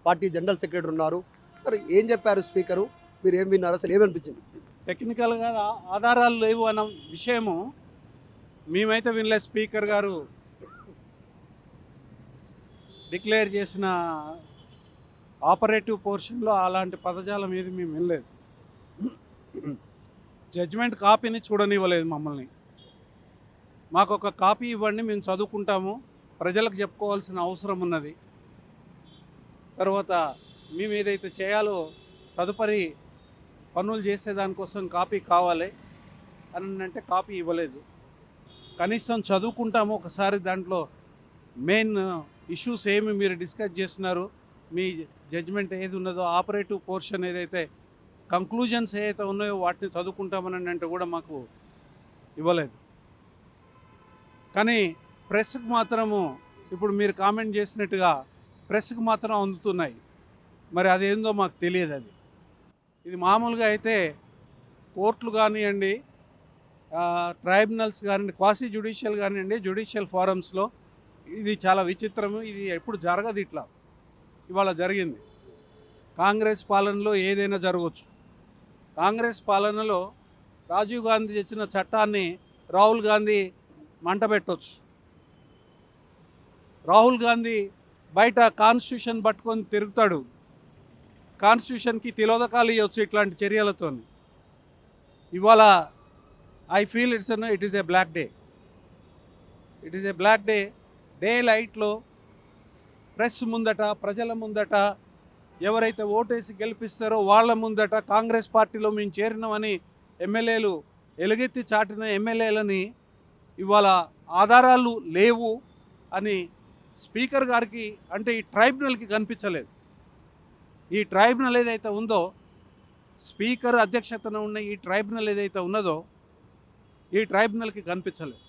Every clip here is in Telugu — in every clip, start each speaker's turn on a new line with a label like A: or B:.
A: పార్టీ జనరల్ సెక్రటరీ ఉన్నారు. సార్ ఏం చెప్పారు స్పీకరు, మీరు ఏం విన్నారు, అసలు ఏమనిపించింది?
B: టెక్నికల్గా ఆధారాలు లేవు అన్న విషయము మేమైతే వినలేదు. స్పీకర్ గారు డిక్లేర్ చేసిన ఆపరేటివ్ పోర్షన్లో అలాంటి పదజాలం ఏది మేము వినలేదు. జడ్జిమెంట్ కాపీని చూడనివ్వలేదు మమ్మల్ని. మాకు ఒక కాపీ ఇవ్వండి, మేము చదువుకుంటాము, ప్రజలకు చెప్పుకోవాల్సిన అవసరం ఉన్నది. తర్వాత మేము ఏదైతే చేయాలో తదుపరి పనులు చేసేదానికోసం కాపీ కావాలి అని అంటే కాపీ ఇవ్వలేదు. కనీసం చదువుకుంటాము ఒకసారి, దాంట్లో మెయిన్ ఇష్యూస్ ఏమి మీరు డిస్కస్ చేస్తున్నారు, మీ జడ్జిమెంట్ ఏది ఉన్నదో ఆపరేటివ్ పోర్షన్ ఏదైతే కంక్లూజన్స్ ఏదైతే ఉన్నాయో వాటిని చదువుకుంటామని అంటే కూడా మాకు ఇవ్వలేదు. కానీ ప్రెస్కి మాత్రము ఇప్పుడు మీరు కామెంట్ చేసినట్టుగా ప్రెస్కి మాత్రం అందుతున్నాయి. మరి అదేందో మాకు తెలియదు. ఇది మామూలుగా అయితే కోర్టులు కానివ్వండి, ట్రైబ్యునల్స్ కానివ్వండి, క్వాసీ జ్యుడిషియల్ కానివ్వండి, జ్యుడిషియల్ ఫోరమ్స్లో ఇది చాలా విచిత్రము. ఇది ఎప్పుడు జరగదు, ఇట్లా ఇవాళ జరిగింది. కాంగ్రెస్ పాలనలో ఏదైనా జరగవచ్చు. కాంగ్రెస్ పాలనలో రాజీవ్ గాంధీ తెచ్చిన చట్టాన్ని రాహుల్ గాంధీ మంట పెట్టవచ్చు. రాహుల్ గాంధీ బయట కాన్స్టిట్యూషన్ పట్టుకొని తిరుగుతాడు, కాన్స్టిట్యూషన్కి తిలోదకాలు ఇవ్వచ్చు ఇట్లాంటి చర్యలతో. ఇవాళ I feel it is a black day. It is a black day. Day లైట్లో ప్రెస్ ముందట, ప్రజల ముందట, ఎవరైతే ఓటేసి గెలిపిస్తారో వాళ్ళ ముందట కాంగ్రెస్ పార్టీలో మేము చేరినామని ఎమ్మెల్యేలు ఎలుగెత్తి చాటిన ఎమ్మెల్యేలని ఇవాళ ఆధారాలు లేవు అని స్పీకర్ గారికి, అంటే ఈ ట్రైబ్యునల్కి కనిపించలేదు. ఈ ట్రైబ్యునల్ ఏదైతే ఉందో, స్పీకర్ అధ్యక్షతన ఉన్న ఈ ట్రైబ్యునల్ ఏదైతే ఉన్నదో ఈ ట్రైబ్యునల్కి కనిపించలేదు,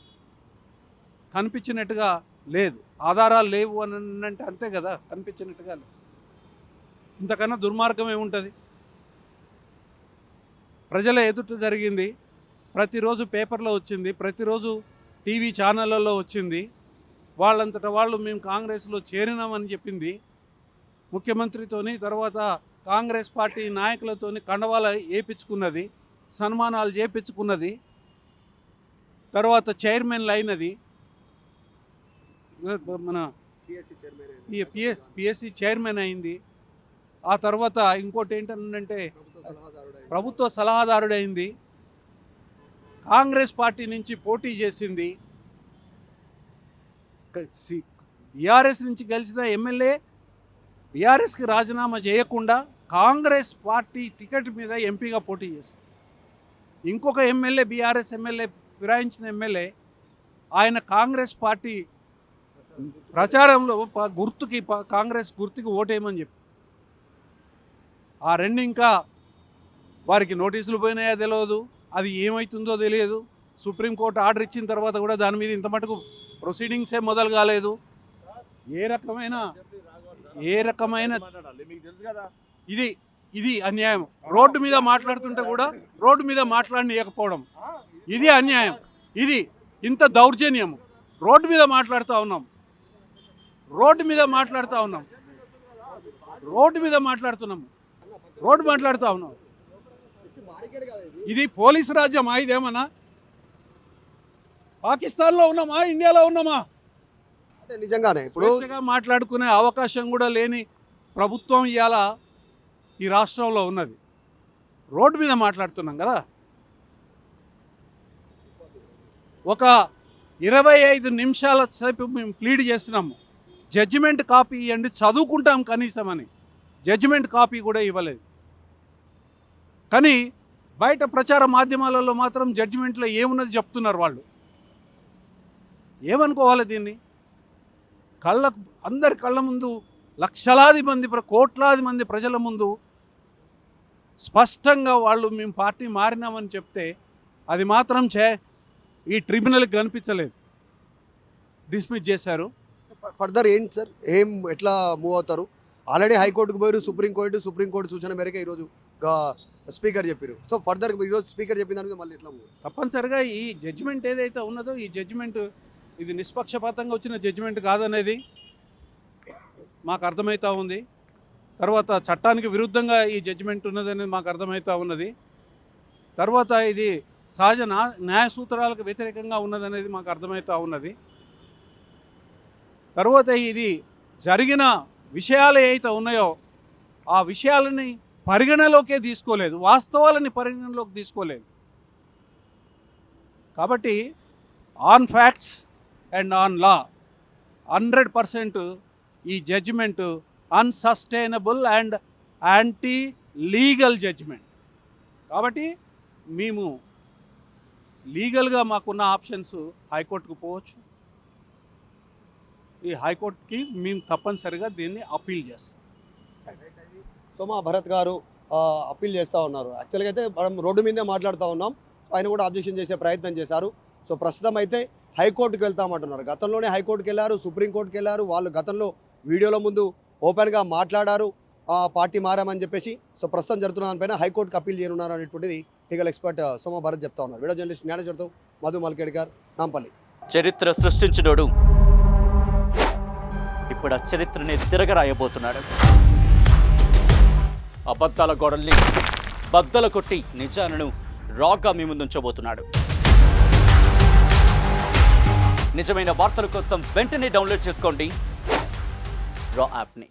B: కనిపించినట్టుగా లేదు. ఆధారాలు లేవు అని అంటే అంతే కదా, కనిపించినట్టుగా లేదు. ఇంతకన్నా దుర్మార్గం ఏముంటుంది? ప్రజల ఎదుట జరిగింది, ప్రతిరోజు పేపర్లో వచ్చింది, ప్రతిరోజు టీవీ ఛానళ్ళల్లో వచ్చింది. వాళ్ళంతటా వాళ్ళు మేము కాంగ్రెస్లో చేరినామని చెప్పింది. ముఖ్యమంత్రితోని, తర్వాత కాంగ్రెస్ పార్టీ నాయకులతోని కండవాల వేయించుకున్నది, సన్మానాలు చేయించుకున్నది, తర్వాత చైర్మన్లు అయినది, మన పిఎస్సి చైర్మన్ అయింది. ఆ తర్వాత ఇంకోటి ఏంటంటే ప్రభుత్వ సలహాదారుడైంది, కాంగ్రెస్ పార్టీ నుంచి పోటీ చేసింది, బీఆర్ఎస్ నుంచి గెలిచిన ఎమ్మెల్యే బీఆర్ఎస్కి రాజీనామా చేయకుండా కాంగ్రెస్ పార్టీ టికెట్ మీద ఎంపీగా పోటీ చేసింది. ఇంకొక ఎమ్మెల్యే, బీఆర్ఎస్ ఎమ్మెల్యే, ఫిరాయించిన ఎమ్మెల్యే, ఆయన కాంగ్రెస్ పార్టీ ప్రచారంలో గుర్తుకి, కాంగ్రెస్ గుర్తుకి ఓటేయమని చెప్పి, ఆ రెండు ఇంకా వారికి నోటీసులు పోయినాయో తెలియదు, అది ఏమవుతుందో తెలియదు. సుప్రీంకోర్టు ఆర్డర్ ఇచ్చిన తర్వాత కూడా దాని మీద ఇంత మటుకు ప్రొసీడింగ్సే మొదలు కాలేదు. ఏ రకమైన ఇది అన్యాయం. రోడ్డు మీద మాట్లాడుతుంటే కూడా రోడ్డు మీద మాట్లాడనీయకపోవడం, ఇది అన్యాయం. ఇది ఇంత దౌర్జన్యం. రోడ్డు మీద మాట్లాడుతూ ఉన్నాం, రోడ్డు మాట్లాడుతూ ఉన్నాం. ఇది పోలీసు రాజ్యమా? ఇదేమన్నా పాకిస్తాన్లో ఉన్నామా, ఇండియాలో ఉన్నామా?
A: అంటే నిజంగానే ఇప్పుడు
B: మాట్లాడుకునే అవకాశం కూడా లేని ప్రభుత్వం ఇవాళ ఈ రాష్ట్రంలో ఉన్నది. రోడ్డు మీద మాట్లాడుతున్నాం కదా. ఒక 25 నిమిషాల సేపు మేము ప్లీడ్ చేస్తున్నాము, జడ్జిమెంట్ కాపీ ఇవ్వండి, చదువుకుంటాం కనీసం అని. జడ్జిమెంట్ కాపీ కూడా ఇవ్వలేదు. కానీ బయట ప్రచార మాధ్యమాలలో మాత్రం జడ్జిమెంట్లో ఏమున్నది చెప్తున్నారు. వాళ్ళు ఏమనుకోవాలి దీన్ని? అందరి కళ్ళ ముందు, లక్షలాది మంది, కోట్లాది మంది ప్రజల ముందు స్పష్టంగా వాళ్ళు మేము పార్టీ మారినామని చెప్తే అది మాత్రం ఈ ట్రిబ్యునల్కి కనిపించలేదు, డిస్మిస్ చేశారు.
A: ఫర్దర్ ఏంటి సార్, ఎట్లా మూవ్ అవుతారు? ఆల్రెడీ హైకోర్టుకు పోయారు, సుప్రీంకోర్టు సూచన మేరకు ఈరోజు స్పీకర్ చెప్పారు. సో ఫర్దర్ ఈరోజు స్పీకర్ చెప్పిన దానికి మళ్ళీ ఎట్లా మూవ్?
B: తప్పనిసరిగా ఈ జడ్జిమెంట్ ఏదైతే ఉన్నదో, ఈ జడ్జిమెంట్ ఇది నిష్పక్షపాతంగా వచ్చిన జడ్జిమెంట్ కాదనేది మాకు అర్థమవుతూ ఉంది. తర్వాత చట్టానికి విరుద్ధంగా ఈ జడ్జిమెంట్ ఉన్నదనేది మాకు అర్థమవుతూ ఉన్నది. తర్వాత ఇది సహజ న్యాయ సూత్రాలకు వ్యతిరేకంగా ఉన్నదనేది మాకు అర్థమవుతూ ఉన్నది. తర్వాత ఇది జరిగిన విషయాలు ఏవైతే ఉన్నాయో ఆ విషయాలని పరిగణలోకే తీసుకోలేదు, వాస్తవాలని పరిగణలోకి తీసుకోలేదు. కాబట్టి on facts and on law 100% ఈ judgement unsustainable and anti legal judgement. కాబట్టి మేము లీగల్గా మాకున్న ఆప్షన్స్ హైకోర్టుకు పోవచ్చు. ఈ హైకోర్టుకి మేము తప్పనిసరిగా దీన్ని అప్పీల్ చేస్తాం.
A: సోమా భరత్ గారు అప్పీల్ చేస్తూ ఉన్నారు. యాక్చువల్గా అయితే మనం రోడ్డు మీదే మాట్లాడుతూ ఉన్నాం. ఆయన కూడా అబ్జెక్షన్ చేసే ప్రయత్నం చేశారు. సో ప్రస్తుతం అయితే హైకోర్టుకు వెళ్తామంటున్నారు. గతంలోనే హైకోర్టుకు వెళ్ళారు, సుప్రీంకోర్టుకు వెళ్ళారు. వాళ్ళు గతంలో వీడియోల ముందు ఓపెన్గా మాట్లాడారు, పార్టీ మారామని చెప్పేసి. సో ప్రస్తుతం జరుగుతున్న దానిపైన హైకోర్టుకు అప్పీల్ చేయనున్నారు అనేటువంటిది లీగల్ ఎక్స్పర్ట్ సోమా భరత్ చెప్తా ఉన్నారు. వీడియో జర్నలిస్ట్ జ్ఞానేశ్వర్తో మధు మల్కేడ్కర్, నాంపల్లి.
C: చరిత్ర సృష్టించినోడు ఇప్పుడు ఆ చరిత్రని తిరగరాయబోతున్నాడు. అబద్ధాల గోడల్ని బద్దలు కొట్టి నిజాలను రాగా మీ ముందుంచబోతున్నాడు. నిజమైన వార్తల కోసం వెంటనే డౌన్లోడ్ చేసుకోండి రా యాప్ని.